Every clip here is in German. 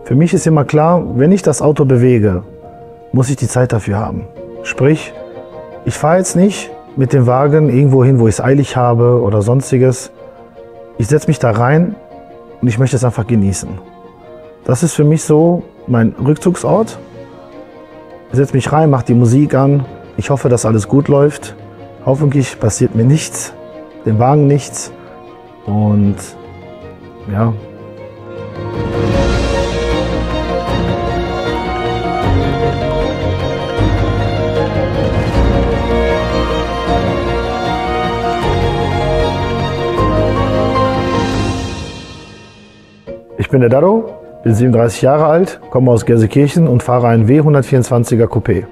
Für mich ist immer klar, wenn ich das Auto bewege, muss ich die Zeit dafür haben. Sprich, ich fahre jetzt nicht mit dem Wagen irgendwo hin, wo ich es eilig habe oder sonstiges. Ich setze mich da rein und ich möchte es einfach genießen. Das ist für mich so mein Rückzugsort. Ich setze mich rein, mache die Musik an. Ich hoffe, dass alles gut läuft. Hoffentlich passiert mir nichts, dem Wagen nichts. Und ja. Ich bin der Dado, bin 37 Jahre alt, komme aus Gelsenkirchen und fahre einen W124er Coupé.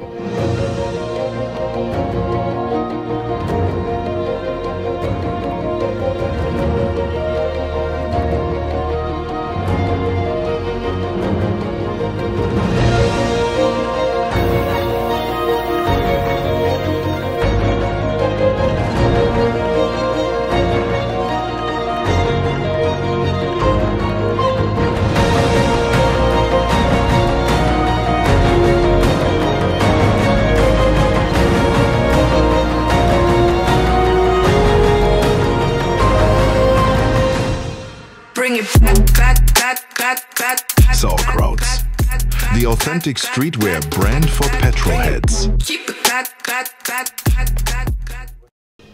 Sauerkrauts, the authentic streetwear brand for petrolheads.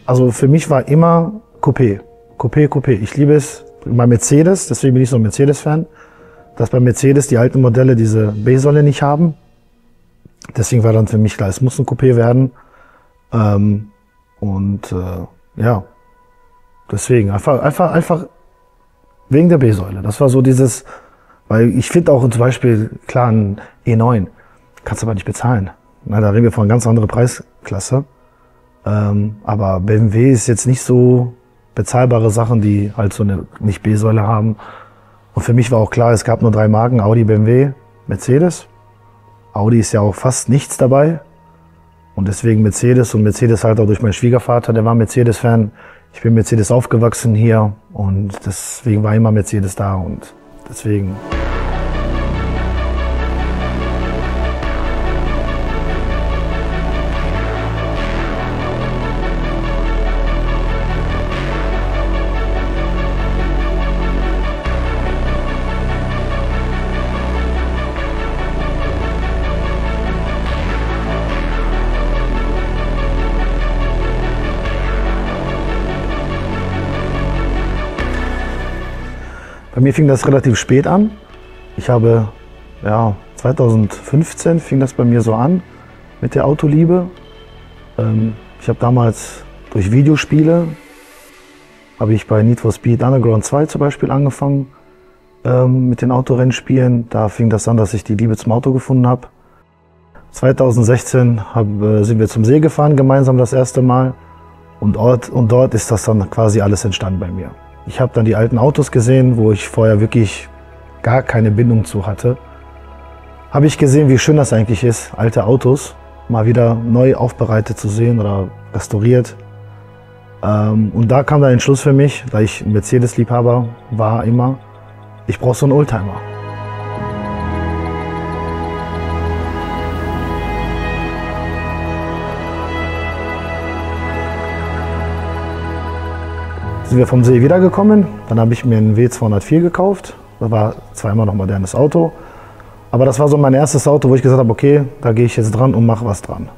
Also für mich war immer Coupé. Coupé. Ich liebe es bei Mercedes, deswegen bin ich so ein Mercedes-Fan, dass bei Mercedes die alten Modelle diese B-Säule nicht haben. Deswegen war dann für mich klar, es muss ein Coupé werden. Ja, deswegen einfach wegen der B-Säule. Das war so dieses, weil ich finde auch zum Beispiel, klar, ein E9 kannst du aber nicht bezahlen. Na, da reden wir von einer ganz anderen Preisklasse. Aber BMW ist jetzt nicht so bezahlbare Sachen, die halt so eine nicht B-Säule haben. Und für mich war auch klar, es gab nur 3 Marken, Audi, BMW, Mercedes. Audi ist ja auch fast nichts dabei. Und deswegen Mercedes und Mercedes halt auch durch meinen Schwiegervater, der war Mercedes-Fan. Ich bin Mercedes aufgewachsen hier und deswegen war immer Mercedes da und deswegen. Bei mir fing das relativ spät an. Ich habe, 2015 fing das bei mir so an mit der Autoliebe. Ich habe damals durch Videospiele, habe ich bei Need for Speed Underground 2 zum Beispiel angefangen mit den Autorennspielen. Da fing das an, dass ich die Liebe zum Auto gefunden habe. 2016 sind wir zum See gefahren, gemeinsam das erste Mal. Und dort ist das dann quasi alles entstanden bei mir. Ich habe dann die alten Autos gesehen, wo ich vorher wirklich gar keine Bindung zu hatte. Habe ich gesehen, wie schön das eigentlich ist, alte Autos mal wieder neu aufbereitet zu sehen oder restauriert. Und da kam der Entschluss für mich, da ich ein Mercedes-Liebhaber war immer, ich brauche so einen Oldtimer. Sind wir vom See wiedergekommen, dann habe ich mir einen W204 gekauft. Das war zwar immer noch ein modernes Auto, aber das war so mein erstes Auto, wo ich gesagt habe, okay, da gehe ich jetzt dran und mache was dran.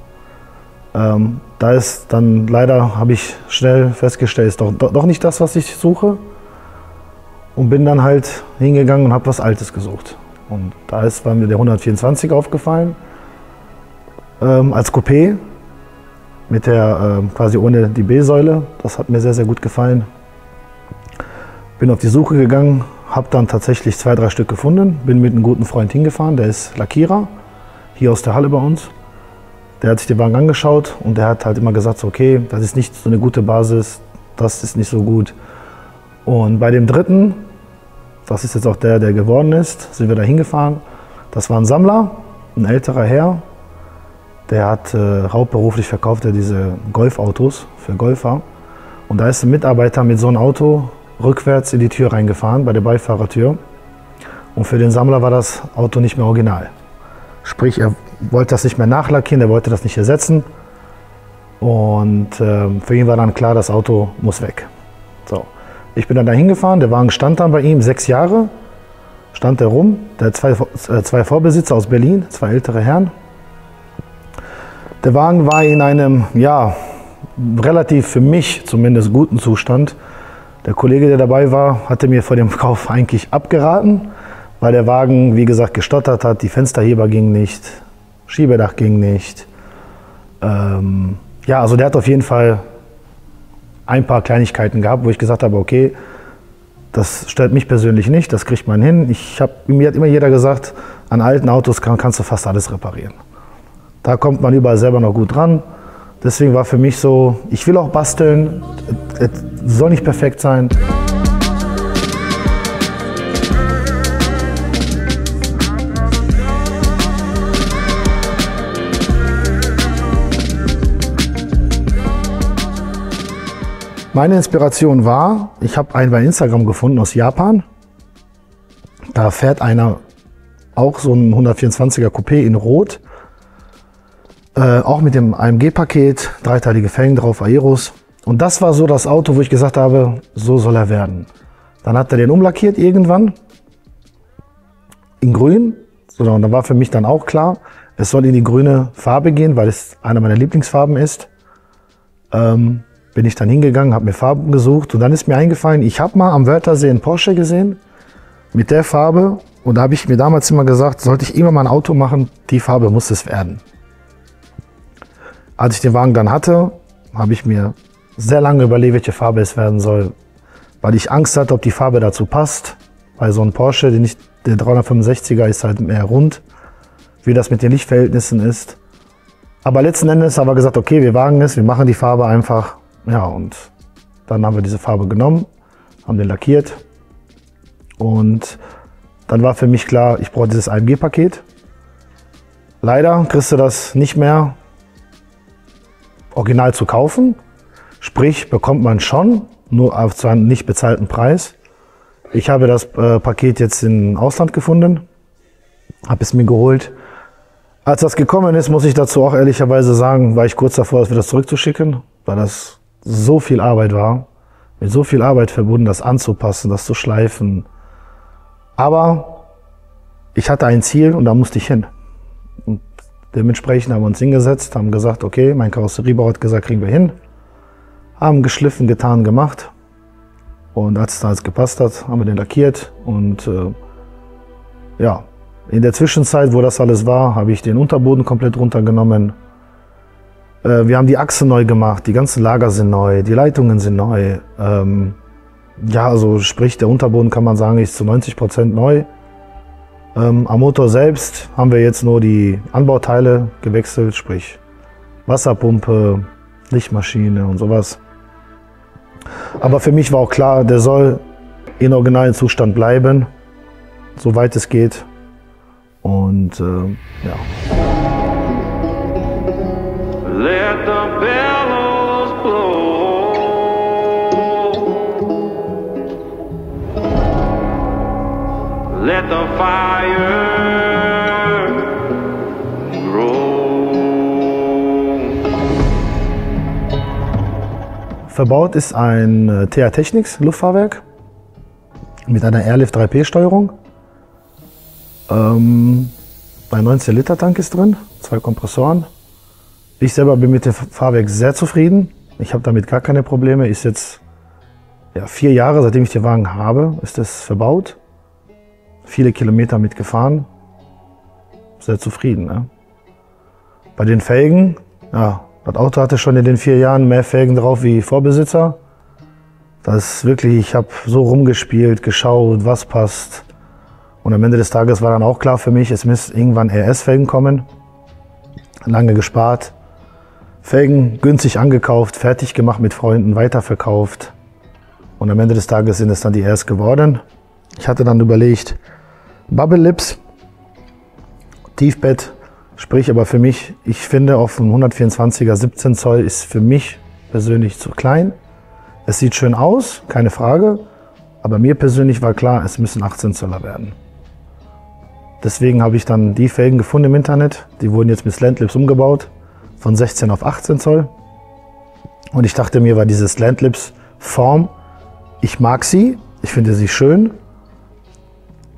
Da ist dann leider, habe ich schnell festgestellt, ist doch nicht das, was ich suche. Und bin dann halt hingegangen und habe was Altes gesucht. Und da war mir der 124 aufgefallen, als Coupé, mit der quasi ohne die B-Säule. Das hat mir sehr, sehr gut gefallen. Bin auf die Suche gegangen, habe dann tatsächlich 2, 3 Stück gefunden, bin mit einem guten Freund hingefahren, der ist Lackierer, hier aus der Halle bei uns. Der hat sich den Wagen angeschaut und der hat halt immer gesagt, so, okay, das ist nicht so eine gute Basis, das ist nicht so gut. Und bei dem dritten, das ist jetzt auch der geworden ist, sind wir da hingefahren. Das war ein Sammler, ein älterer Herr, der hat hauptberuflich verkauft diese Golfautos für Golfer. Und da ist ein Mitarbeiter mit so einem Auto rückwärts in die Tür reingefahren, bei der Beifahrertür. Und für den Sammler war das Auto nicht mehr original. Sprich, er wollte das nicht mehr nachlackieren, er wollte das nicht ersetzen. Und für ihn war dann klar, das Auto muss weg. So. Ich bin dann da hingefahren, der Wagen stand dann bei ihm 6 Jahre, stand der rum. Der hat zwei Vorbesitzer aus Berlin, 2 ältere Herren. Der Wagen war in einem, ja, relativ für mich zumindest guten Zustand. Der Kollege, der dabei war, hatte mir vor dem Kauf eigentlich abgeraten, weil der Wagen, wie gesagt, gestottert hat. Die Fensterheber gingen nicht, Schiebedach ging nicht. Ja, also der hat auf jeden Fall ein paar Kleinigkeiten gehabt, wo ich gesagt habe, okay, das stört mich persönlich nicht, das kriegt man hin. Mir hat immer jeder gesagt, an alten Autos kannst du fast alles reparieren. Da kommt man überall selber noch gut dran. Deswegen war für mich so, ich will auch basteln, es soll nicht perfekt sein. Meine Inspiration war, ich habe einen bei Instagram gefunden aus Japan. Da fährt einer auch so ein 124er Coupé in Rot. Auch mit dem AMG-Paket, 3-teilige Felgen drauf, Aeros. Und das war so das Auto, wo ich gesagt habe, so soll er werden. Dann hat er den umlackiert irgendwann in grün. So, und dann war für mich dann auch klar, es soll in die grüne Farbe gehen, weil es eine meiner Lieblingsfarben ist. Bin ich dann hingegangen, habe mir Farben gesucht und dann ist mir eingefallen, ich habe mal am Wörthersee einen Porsche gesehen mit der Farbe. Und da habe ich mir damals immer gesagt, sollte ich immer mal ein Auto machen, die Farbe muss es werden. Als ich den Wagen dann hatte, habe ich mir sehr lange überlegt, welche Farbe es werden soll, weil ich Angst hatte, ob die Farbe dazu passt. Bei so einem Porsche, der 365er ist halt mehr rund, wie das mit den Lichtverhältnissen ist. Aber letzten Endes haben wir gesagt, okay, wir wagen es, wir machen die Farbe einfach. Ja, und dann haben wir diese Farbe genommen, haben den lackiert. Und dann war für mich klar, ich brauche dieses AMG-Paket. Leider kriegst du das nicht mehr original zu kaufen, sprich bekommt man schon, nur auf zwar nicht bezahlten Preis. Ich habe das Paket jetzt im Ausland gefunden, habe es mir geholt. Als das gekommen ist, muss ich dazu auch ehrlicherweise sagen, war ich kurz davor, das wieder zurückzuschicken, weil das so viel Arbeit war, mit so viel Arbeit verbunden, das anzupassen, das zu schleifen. Aber ich hatte ein Ziel und da musste ich hin. Und dementsprechend haben wir uns hingesetzt, haben gesagt, okay, mein Karosseriebauer hat gesagt, kriegen wir hin. Haben geschliffen, getan, gemacht. Und als es da alles gepasst hat, haben wir den lackiert. Und ja, in der Zwischenzeit, wo das alles war, habe ich den Unterboden komplett runtergenommen. Wir haben die Achse neu gemacht, die ganzen Lager sind neu, die Leitungen sind neu. Ja, also sprich, der Unterboden kann man sagen, ist zu 90% neu. Am Motor selbst haben wir jetzt nur die Anbauteile gewechselt, sprich Wasserpumpe, Lichtmaschine und sowas. Aber für mich war auch klar, der soll in originalen Zustand bleiben, soweit es geht. Und ja. Let the bellows blow. Let the fire grow. Verbaut ist ein TH Technics Luftfahrwerk mit einer Airlift 3P Steuerung. Ein 19 Liter Tank ist drin, 2 Kompressoren. Ich selber bin mit dem Fahrwerk sehr zufrieden. Ich habe damit gar keine Probleme. Ist jetzt 4 Jahre, seitdem ich den Wagen habe, ist es verbaut. Viele Kilometer mitgefahren. Sehr zufrieden. Ne? Bei den Felgen, ja, das Auto hatte schon in den 4 Jahren mehr Felgen drauf wie Vorbesitzer. Das ist wirklich, ich habe so rumgespielt, geschaut, was passt. Und am Ende des Tages war dann auch klar für mich, es müssen irgendwann RS-Felgen kommen. Lange gespart. Felgen günstig angekauft, fertig gemacht mit Freunden, weiterverkauft. Und am Ende des Tages sind es dann die RS geworden. Ich hatte dann überlegt, Bubble Lips, Tiefbett, sprich aber für mich, ich finde auf einem 124er 17 Zoll ist für mich persönlich zu klein. Es sieht schön aus, keine Frage, aber mir persönlich war klar, es müssen 18 Zöller werden. Deswegen habe ich dann die Felgen gefunden im Internet. Die wurden jetzt mit Slantlibs umgebaut, von 16 auf 18 Zoll. Und ich dachte mir, weil diese Slantlibs Form, ich mag sie, ich finde sie schön.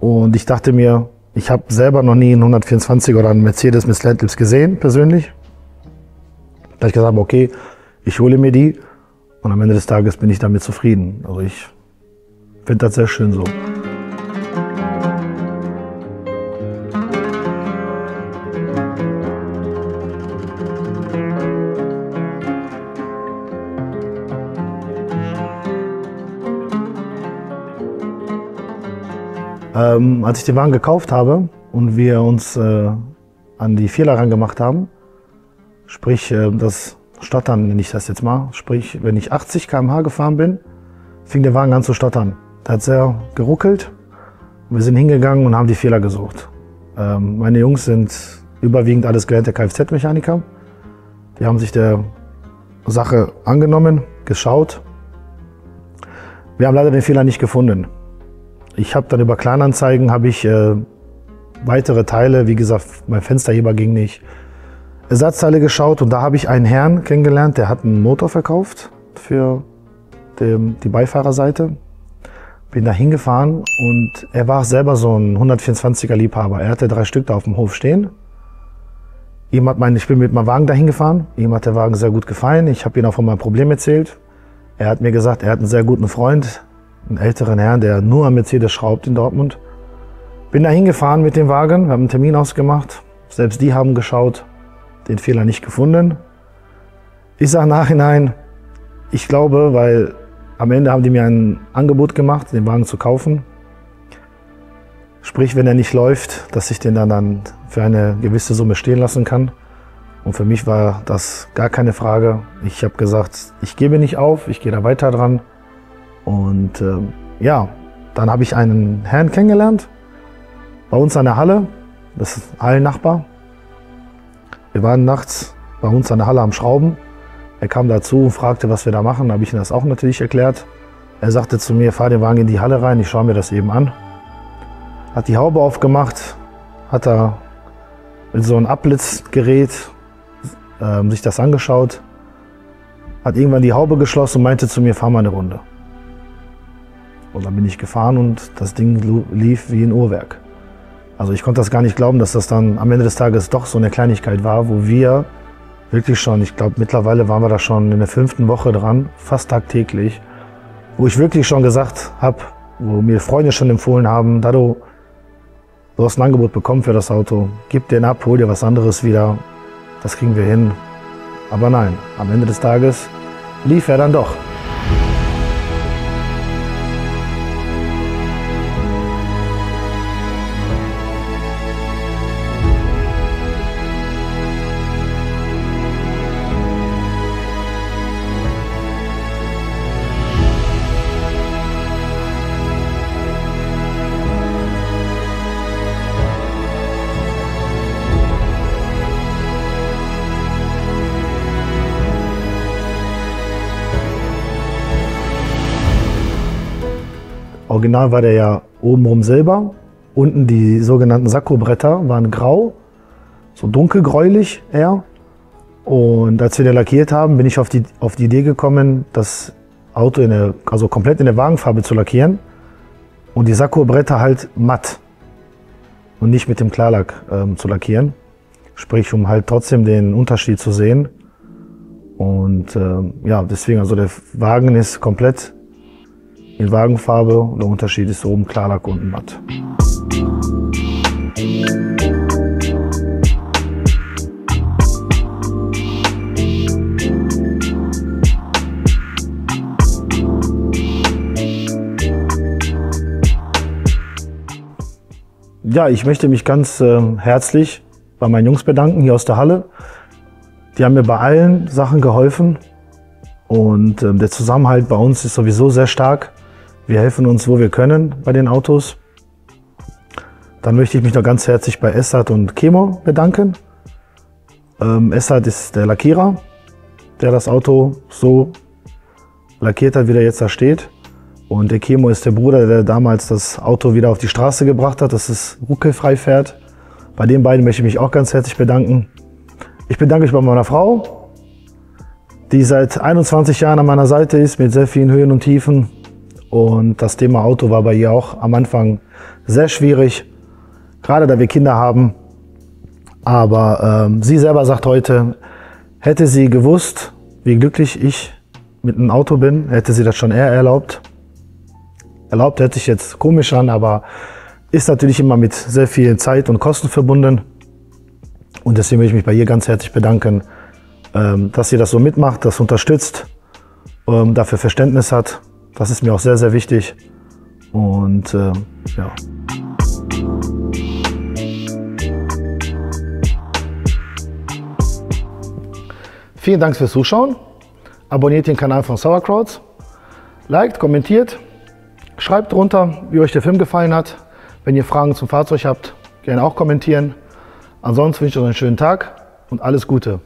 Und ich dachte mir, ich habe selber noch nie einen 124 oder einen Mercedes mit Slantlibs gesehen, persönlich. Da habe ich gesagt, okay, ich hole mir die und am Ende des Tages bin ich damit zufrieden. Also ich finde das sehr schön so. Als ich den Wagen gekauft habe und wir uns an die Fehler rangemacht haben, sprich das Stottern nenne ich das jetzt mal, sprich wenn ich 80 km/h gefahren bin, fing der Wagen an zu stottern. Da hat sehr geruckelt. Wir sind hingegangen und haben die Fehler gesucht. Meine Jungs sind überwiegend alles gelernte Kfz-Mechaniker. Die haben sich der Sache angenommen, geschaut. Wir haben leider den Fehler nicht gefunden. Ich habe dann über Kleinanzeigen weitere Teile, wie gesagt, mein Fensterheber ging nicht, Ersatzteile geschaut und da habe ich einen Herrn kennengelernt, der hat einen Motor verkauft für die Beifahrerseite. Bin da hingefahren und er war selber so ein 124er Liebhaber. Er hatte 3 Stück da auf dem Hof stehen. Ich bin mit meinem Wagen dahin gefahren. Ihm hat der Wagen sehr gut gefallen. Ich habe ihm auch von meinem Problem erzählt. Er hat mir gesagt, er hat einen sehr guten Freund, einen älteren Herrn, der nur am Mercedes schraubt in Dortmund. Bin da hingefahren mit dem Wagen, wir haben einen Termin ausgemacht. Selbst die haben geschaut, den Fehler nicht gefunden. Ich sage nachhinein, ich glaube, weil am Ende haben die mir ein Angebot gemacht, den Wagen zu kaufen. Sprich, wenn er nicht läuft, dass ich den dann für eine gewisse Summe stehen lassen kann. Und für mich war das gar keine Frage. Ich habe gesagt, ich gebe nicht auf, ich gehe da weiter dran. Und ja, dann habe ich einen Herrn kennengelernt, bei uns an der Halle, das ist ein Hallennachbar. Wir waren nachts bei uns an der Halle am Schrauben. Er kam dazu und fragte, was wir da machen, da habe ich ihm das auch natürlich erklärt. Er sagte zu mir, fahr den Wagen in die Halle rein, ich schaue mir das eben an. Hat die Haube aufgemacht, hat er mit so einem Abblitzgerät sich das angeschaut, hat irgendwann die Haube geschlossen und meinte zu mir, fahr mal eine Runde. Und dann bin ich gefahren und das Ding lief wie ein Uhrwerk. Also ich konnte das gar nicht glauben, dass das dann am Ende des Tages doch so eine Kleinigkeit war, wo wir wirklich schon, ich glaube mittlerweile waren wir da schon in der 5. Woche dran, fast tagtäglich, wo ich wirklich schon gesagt habe, wo mir Freunde schon empfohlen haben, Dado, du hast ein Angebot bekommen für das Auto, gib den ab, hol dir was anderes wieder, das kriegen wir hin. Aber nein, am Ende des Tages lief er dann doch. Original war der ja obenrum silber, unten die sogenannten Sakko-Bretter waren grau, so dunkelgräulich eher. Und als wir den lackiert haben, bin ich auf die Idee gekommen, das Auto also komplett in der Wagenfarbe zu lackieren und die Sakko-Bretter halt matt und nicht mit dem Klarlack zu lackieren. Sprich, um halt trotzdem den Unterschied zu sehen. Und ja, deswegen, also der Wagen ist komplett in Wagenfarbe und der Unterschied ist oben Klarlack, unten matt. Ja, ich möchte mich ganz herzlich bei meinen Jungs bedanken hier aus der Halle. Die haben mir bei allen Sachen geholfen und der Zusammenhalt bei uns ist sowieso sehr stark. Wir helfen uns, wo wir können bei den Autos. Dann möchte ich mich noch ganz herzlich bei Essad und Kemo bedanken. Essad ist der Lackierer, der das Auto so lackiert hat, wie der jetzt da steht. Und der Kemo ist der Bruder, der damals das Auto wieder auf die Straße gebracht hat, dass es ruckelfrei fährt. Bei den beiden möchte ich mich auch ganz herzlich bedanken. Ich bedanke mich bei meiner Frau, die seit 21 Jahren an meiner Seite ist, mit sehr vielen Höhen und Tiefen. Und das Thema Auto war bei ihr auch am Anfang sehr schwierig, gerade da wir Kinder haben. Aber sie selber sagt heute, hätte sie gewusst, wie glücklich ich mit einem Auto bin, hätte sie das schon eher erlaubt. Erlaubt hört sich jetzt komisch an, aber ist natürlich immer mit sehr viel Zeit und Kosten verbunden. Und deswegen will ich mich bei ihr ganz herzlich bedanken, dass sie das so mitmacht, das unterstützt, dafür Verständnis hat. Das ist mir auch sehr, sehr wichtig. Und ja. Vielen Dank fürs Zuschauen. Abonniert den Kanal von Sauerkrauts. Liked, kommentiert. Schreibt drunter, wie euch der Film gefallen hat. Wenn ihr Fragen zum Fahrzeug habt, gerne auch kommentieren. Ansonsten wünsche ich euch einen schönen Tag und alles Gute.